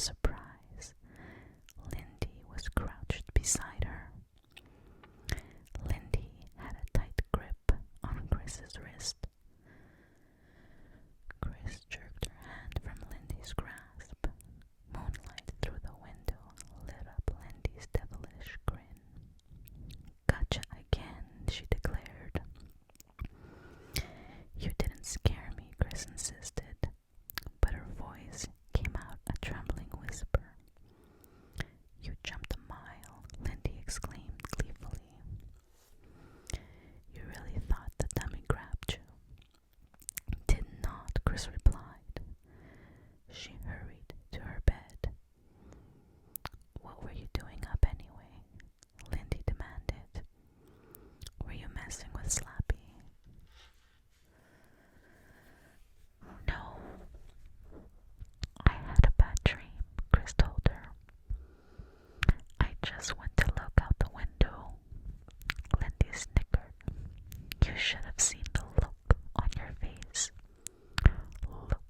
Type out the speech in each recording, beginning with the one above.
surprise, Lindy was crouched beside her. Lindy had a tight grip on Chris's wrist. Chris jerked her hand from Lindy's grasp. Moonlight through the window lit up Lindy's devilish grin. "Gotcha again," she declared. "You didn't scare me," Chris insisted, but her voice came out a trembling whisper. "You jumped a mile," Lindy exclaimed gleefully. "You really thought the dummy grabbed you?" "Did not," Chris replied. She hurried to her bed. "What were you doing up anyway?" Lindy demanded. "Were you messing with Slappy?" "No. I had a bad dream," Chris told her. "I just went to look out the window." Lindy snickered. "You should have seen the look on your face." Look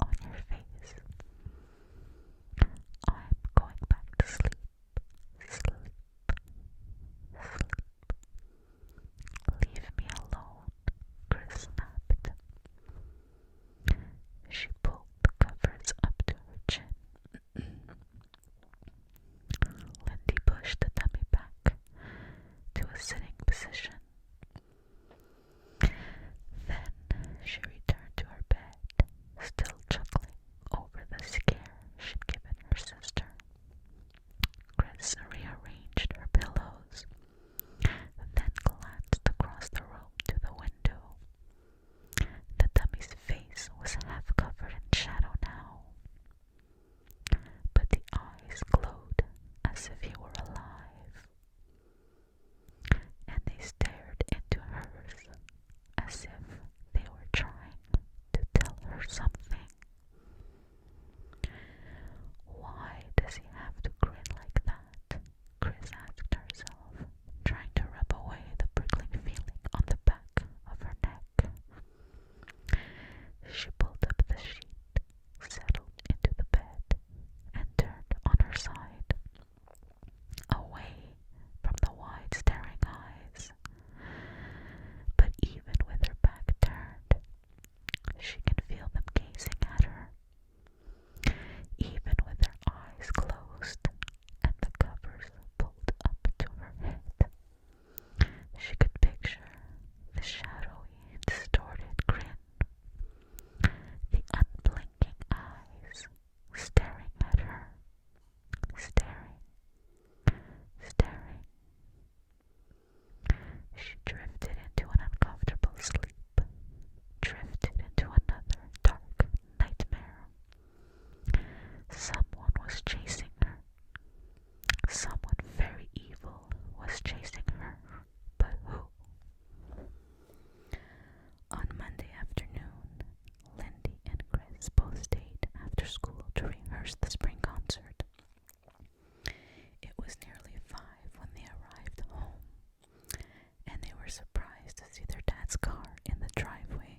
on your face. "I'm going back to sleep. Sleep. Leave me alone," Chris snapped. She pulled the covers up to her chin. Lindy pushed the dummy back to a sitting position. Then she returned to her bed, still chuckling over the scare she'd given her sister. Chris rearranged her pillows, then glanced across the room to the window. The dummy's face was half covered in shadow now, but the eyes glowed as if he were alive, and they stared into hers as if they were trying to tell her something. "Why does he have to grin like that?" Chris asked herself, trying to rub away the prickling feeling on the back of her neck. She pulled up the sheet, settled into the bed, and turned on her side, away from the wide staring eyes. But even with her back turned, she can feel them gazing at her. Even with her eyes closed and the covers pulled up to her head, she could picture the shadowy, distorted grin, the unblinking eyes staring at her, staring. She drifted into an uncomfortable sleep, drifted into another dark nightmare. Someone was chasing her. Someone very evil was chasing her. But who? On Monday afternoon, Lindy and Chris both stayed after school to rehearse the spring concert. It was nearly 5 when they arrived home, and they were surprised to see their dad's car in the driveway.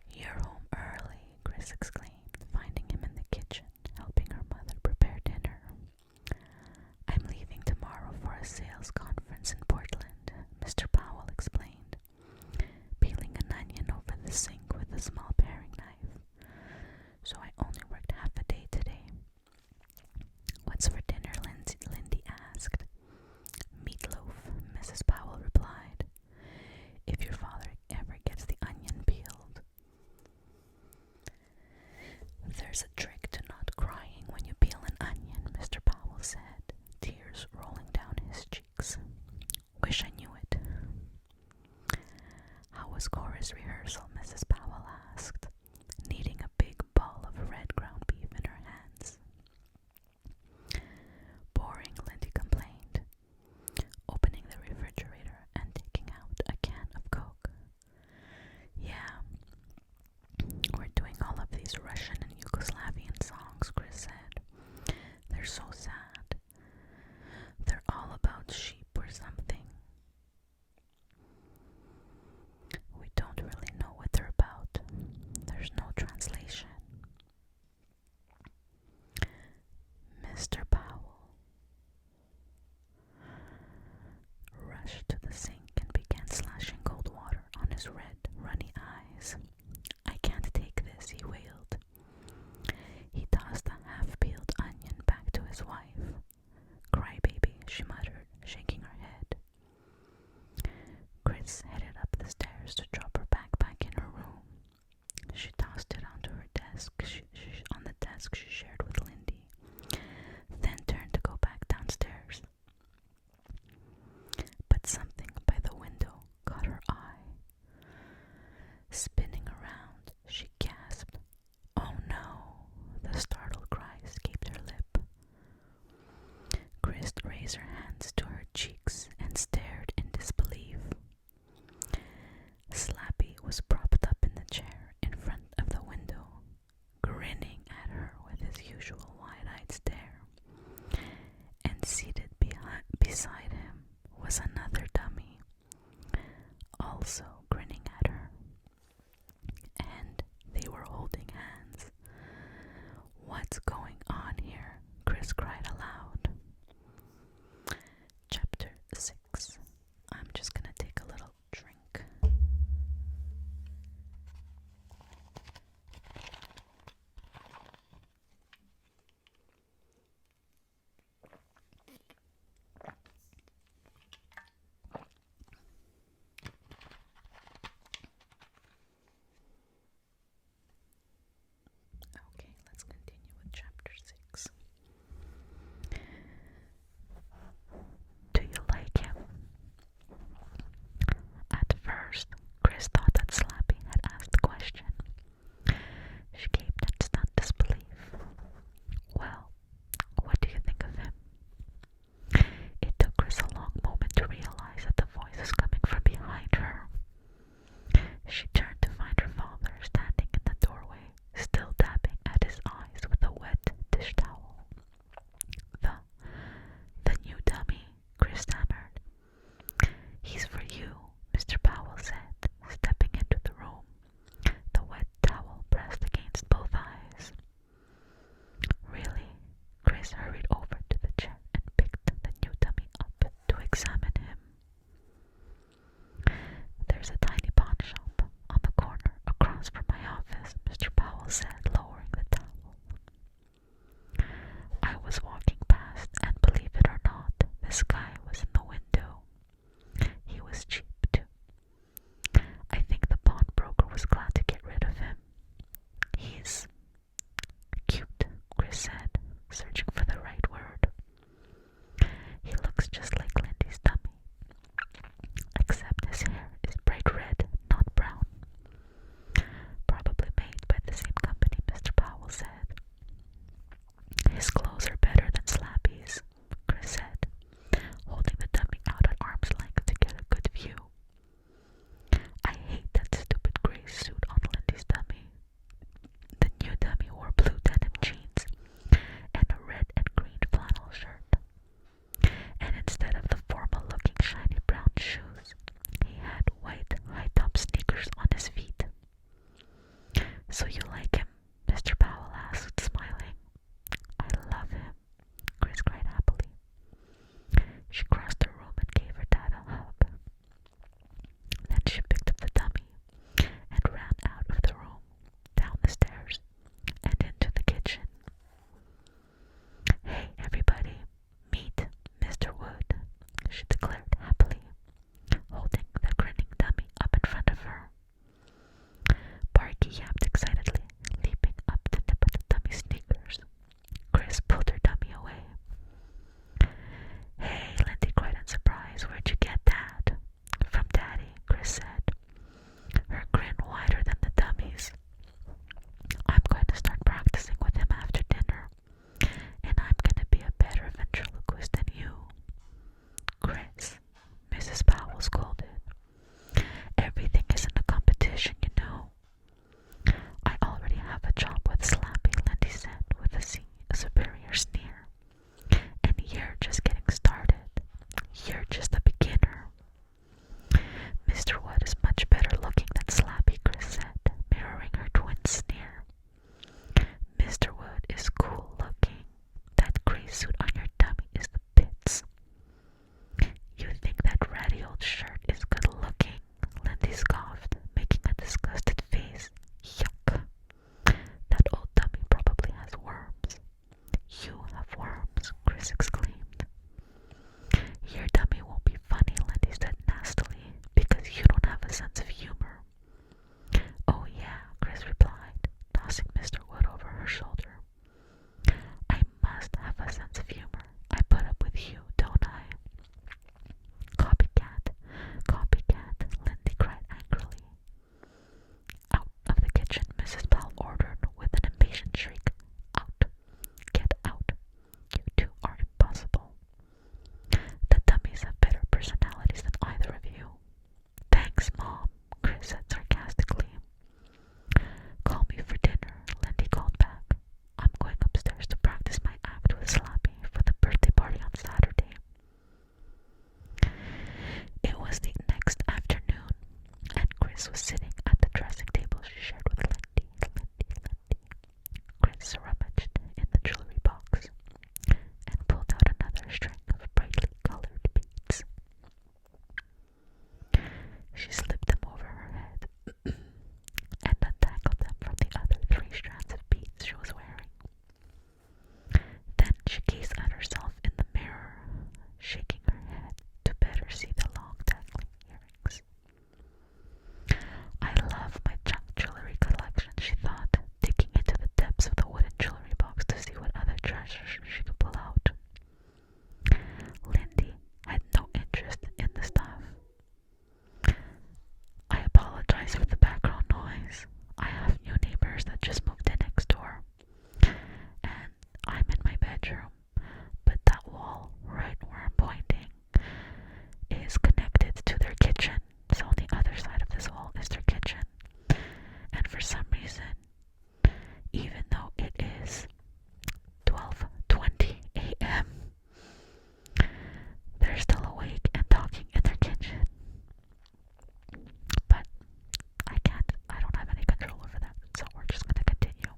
"You're home early," Chris exclaimed, finding him in the kitchen, helping her mother prepare dinner. "I'm leaving tomorrow for a sales conference in Portland," Mr. Powell explained, peeling an onion over the sink with a small paring knife. "So I only worked half a day today." "What's for dinner?" Lindy asked. "Meatloaf," Mrs. Powell replied, "if your father ever gets the onion peeled." "There's a trick to not crying when you peel an onion," Mr. Powell said, tears rolling down his cheeks. "Wish I knew it." "How was chorus rehearsal?" Mrs. Powell asked, kneading a big ball of red desk she shared with Lindy, then turned to go back downstairs. But something by the window caught her eye. Spinning around, she gasped. "Oh no!" The startled cry escaped her lip. Chris raised her hands to her cheeks and stared in disbelief. Slappy was propped up in the chair in front of the window, grinning at her with his usual wide-eyed stare. And seated beside him was another dummy, also grinning at her. And they were holding hands. "What's going on here?" Chris cried aloud. Chapter 6. I'm just gonna take a little drink. Chris rummaged in the jewelry box and pulled out another string of brightly colored beads. She slipped them over her head and untangled them from the other 3 strands of beads she was wearing. Then she gazed at herself in the mirror, shaking her head to better see the long dangling earrings. I love my junk jewelry collection, she thought, digging into the depths of the wooden jewelry box to see what other treasures she could pull out. Lindy had no interest in the stuff. I apologize for the background noise. I have new neighbors that just moved in next door, and I'm in my bedroom, but that wall right where I'm pointing is connected to their kitchen, so on the other side of this wall is their kitchen. And for some reason, even though it is 12:20 a.m., they're still awake and talking in their kitchen. But I don't have any control over that, so we're just gonna continue.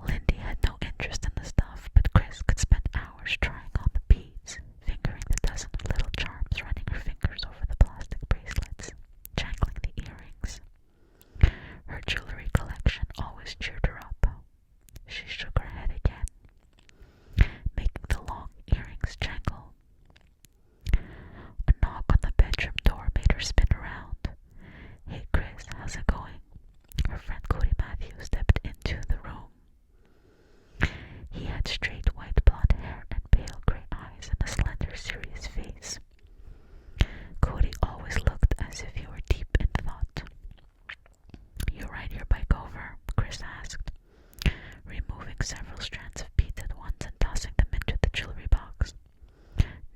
Lindy had no interest in the stuff, but Chris could spend hours trying on the beads, fingering the dozen of little charms, running her fingers over the plastic bracelets, jangling the earrings. Her jewelry collection always cheered her up. She shook her head again, making the long earrings jangle. A knock on the bedroom door made her spin around. "Hey Chris, how's it going?" Her friend Cody Matthews stepped into the room. He had straight white blonde hair and pale gray eyes and a slender, serious face. Cody always looked as if he were deep in thought. "You ride your bike over?" Chris asked, removing several strands of beads at once and tossing them into the jewelry box.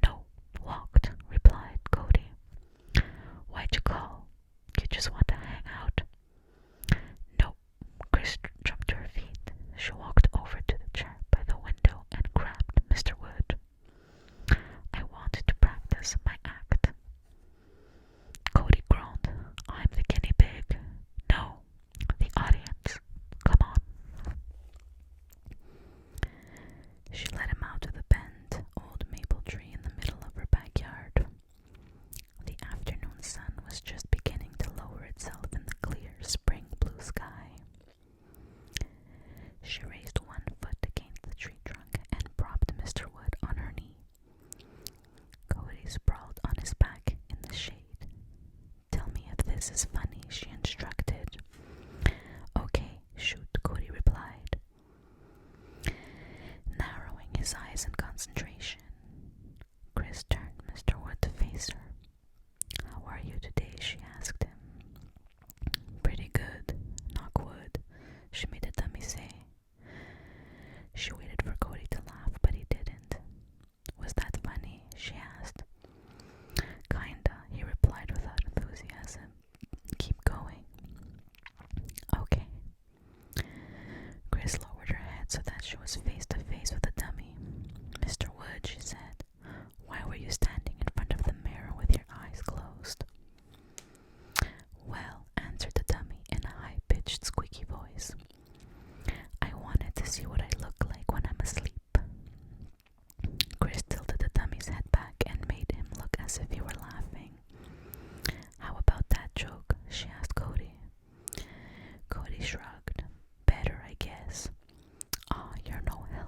"No, walked," replied Cody. "Why'd you call? You just want to hang out?" "No." Chris jumped to her feet. She walked over to the chair by the window and grabbed Mr. Wood. "I wanted to practice my act." Cody groaned. "I'm the guinea pig." "No, the audience. Come on." She led him out to the bent, old maple tree in the middle of her backyard. The afternoon sun was just beginning to lower itself in the clear spring blue sky. She raised one foot against the tree trunk and propped Mr. Wood on her knee. Cody sprawled on his back in the shade. "Tell me if this is funny," she instructed. "Okay, shoot," Cody replied, narrowing his eyes in concentration. Chris turned Mr. Wood to face her. "How are you today?" she asked him. "Pretty good, knock wood," she made the dummy say. She waited for Cody to laugh, but he didn't. "Was that funny?" she asked. "Kinda," he replied without enthusiasm. "Keep going." "Okay." Chris lowered her head so that she was face to face with the dummy. "Mr. Wood," she said, "why were you standing in front of the mirror with your eyes closed?" "Well," answered the dummy in a high-pitched, squeaky voice, "I wanted to see what I look like when I'm asleep." Chris tilted the dummy's head back and made him look as if he were laughing. "How about that joke?" she asked Cody. Cody shrugged. "Better, I guess." "Aw, you're no help."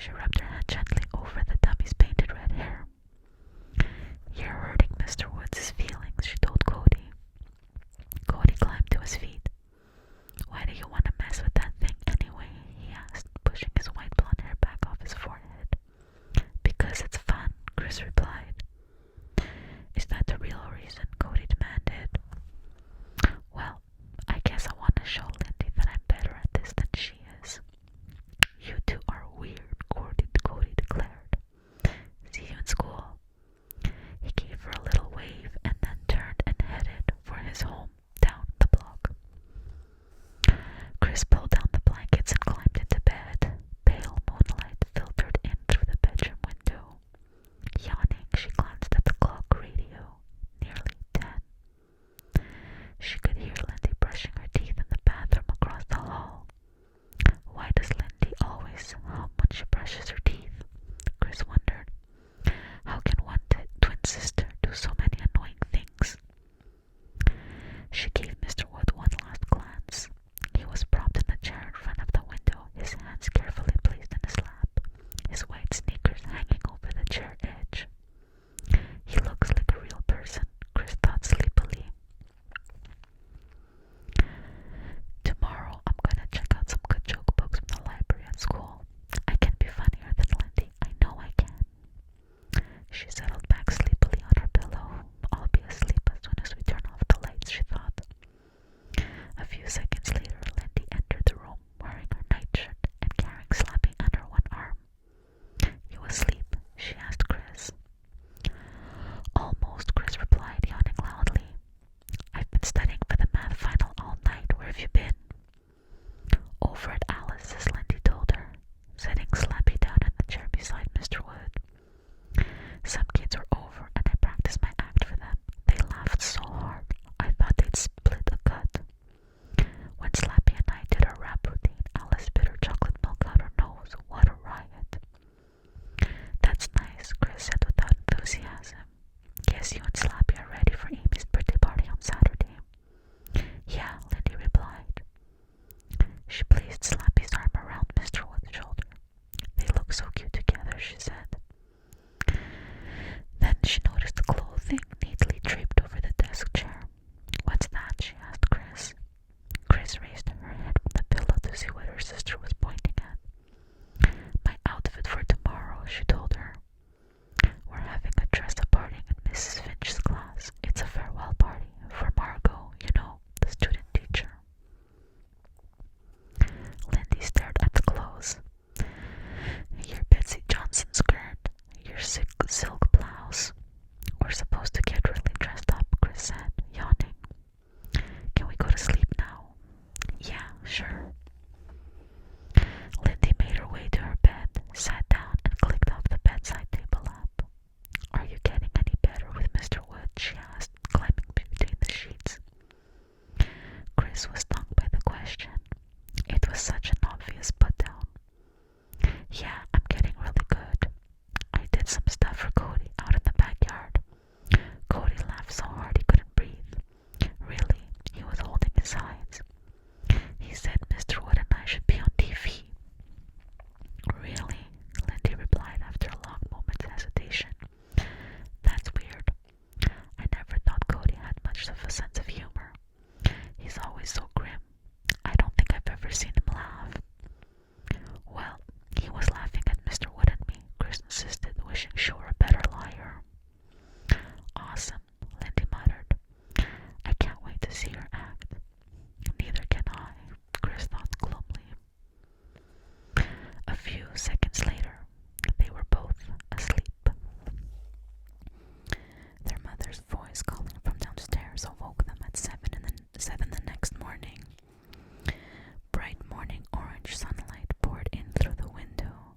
She rubbed her hand gently over the dummy's painted red hair. "You're hurting Mr. Woods' feelings," she told Cody. Cody climbed to his feet. "Why do you want to mess with that thing anyway?" he asked, pushing his white blonde hair back off his forehead. "Because it's fun," Chris replied. "Is that the real reason?" Cody demanded. "Well, I guess I want to show Lindy that I'm better at this than she is." "You two are weird," Cody declared. "See you in school." He gave her a little wave and then turned and headed for his home down the block. Chris pulled down the blankets and climbed into bed. Pale moonlight filtered in through the bedroom window. Yawning, she glanced at the clock radio. Nearly 10. She could hear Lindy brushing her teeth in the bathroom across the hall. Why does Lindy always hum when she brushes her teeth? Chris wondered. How can one twin sister do so many annoying things? She gave Mr. Wood one last glance. He was propped in the chair in front of the window, his hands carefully placed in his lap, his white sneakers hanging over the chair edge. He looks like a real person, Chris thought sleepily. Tomorrow I'm gonna check out some good joke books from the library at school. I can be funnier than Lindy. I know I can. She settled back sleepily on her pillow. I'll be asleep as soon as we turn off the lights, she thought. A few seconds later, Lindy entered the room wearing her nightshirt and carrying Slappy under one arm. "You asleep?" she asked Chris. "Almost," Chris replied, yawning loudly. "I've been studying for the math final all night. Where have you been?" "Over at Alice's," Lindy told her, setting Slappy down in the chair beside Mr. Wood. "Some kids were over and I practiced my act for them. They laughed so hard, I thought they'd split a gut. When Slappy and I did our rap routine, Alice spit her chocolate milk out her nose. What a riot." "That's nice," Chris said without enthusiasm. "Guess you and Slappy are ready for Amy's birthday party on Saturday." "Yeah," Lindy replied. She placed Slappy's arm around Mr. Wood's shoulder. "They look so cute together," she said. Then she noticed the clothing neatly draped over the desk chair. "What's that?" she asked Chris. Chris raised her head from the pillow to see what her sister was pointing at. "My outfit for tomorrow," she told her. "We're having a dress-up party in Mrs. Finch's class. It's a farewell party for Margot, you know, the student teacher." Lindy stared at the clothes. "Your Betsy Johnson skirt, your silk blouse. We're supposed to get really dressed up," Chris said, yawning. "Can we go to sleep now?" "Yeah, sure." Lindy made her way to her bed, sat down, and clicked off the bedside table lamp. "Are you getting any better with Mr. Wood?" she asked, climbing between the sheets. Chris was stung by the question. It was such an obvious put-down. "Yeah, I'm getting really good. I did some stuff for Cody out in the backyard." Cody laughed so hard he couldn't breathe. Really, he was holding his sides. "He said Mr. Wood and I should be on TV." "Really?" Lindy replied after a long moment's hesitation. "That's weird. I never thought Cody had much of a sense of humor. He's always so grim. I don't think I've ever seen him laugh." "Well, he was laughing at Mr. Wood and me," Chris insisted, wishing she were a better liar. "Awesome," Lindy muttered. "I can't wait to see her act." "Neither can I," Chris thought gloomily. A few seconds later, they were both asleep. Their mother's voice calling from downstairs awoke them at 7 the next morning. Bright morning orange sunlight poured in through the window.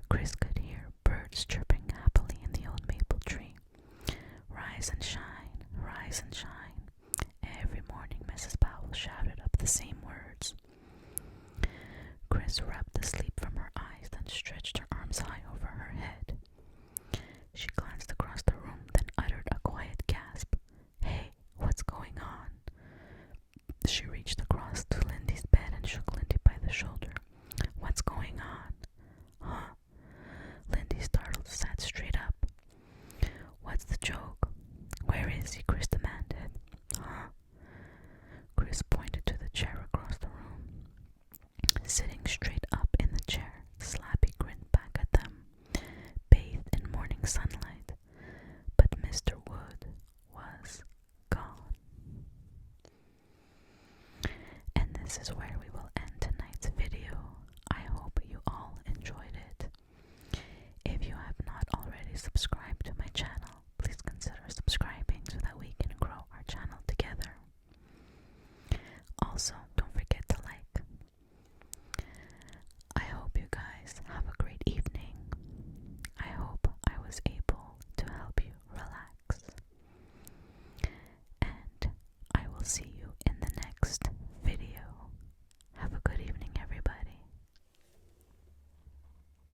Chris could hear birds chirping happily in the old maple tree. Rise and shine, rise and shine." Every morning Mrs. Powell shouted up the same words. Chris rubbed the sleep from her eyes, then stretched her arms high over her head. She glanced across the room, then uttered a quiet gasp. "Hey, what's going on?" She reached across to Lindy's bed and shook Lindy by the shoulder. "What's going on?" "Huh?" will see